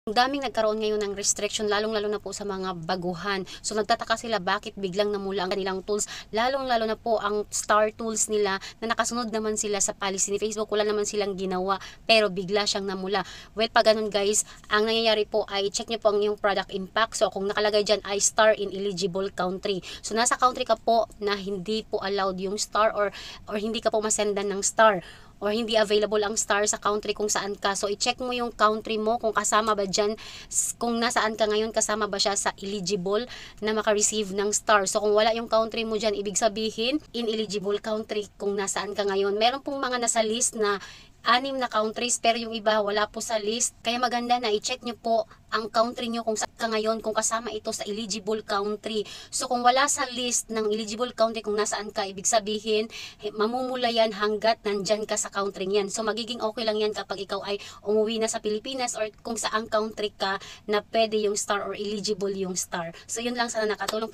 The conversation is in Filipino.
Ang daming nagkaroon ngayon ng restriction lalong-lalo na po sa mga baguhan. So nagtataka sila bakit biglang namula ang kanilang tools, lalong-lalo na po ang star tools nila na nakasunod naman sila sa policy ni Facebook, wala naman silang ginawa pero bigla siyang namula. Well, pag ganun guys, ang nangyayari po ay check nyo po ang iyong product impact. So kung nakalagay dyan ay star in eligible country. So nasa country ka po na hindi po allowed yung star or hindi ka po masendan ng star, or hindi available ang star sa country kung saan ka. So, i-check mo yung country mo kung kasama ba dyan, kung nasaan ka ngayon, kasama ba siya sa eligible na maka-receive ng star. So, kung wala yung country mo dyan, ibig sabihin, ineligible country kung nasaan ka ngayon. Meron pong mga nasa list na 6 na countries pero yung iba wala po sa list. Kaya maganda na i-check nyo po ang country nyo kung saan ka ngayon, kung kasama ito sa eligible country. So kung wala sa list ng eligible country kung nasaan ka, ibig sabihin mamumula yan hanggat nandyan ka sa country yan. So magiging okay lang yan kapag ikaw ay umuwi na sa Pilipinas or kung saang country ka na pwede yung star or eligible yung star. So yun lang, sana nakatulong.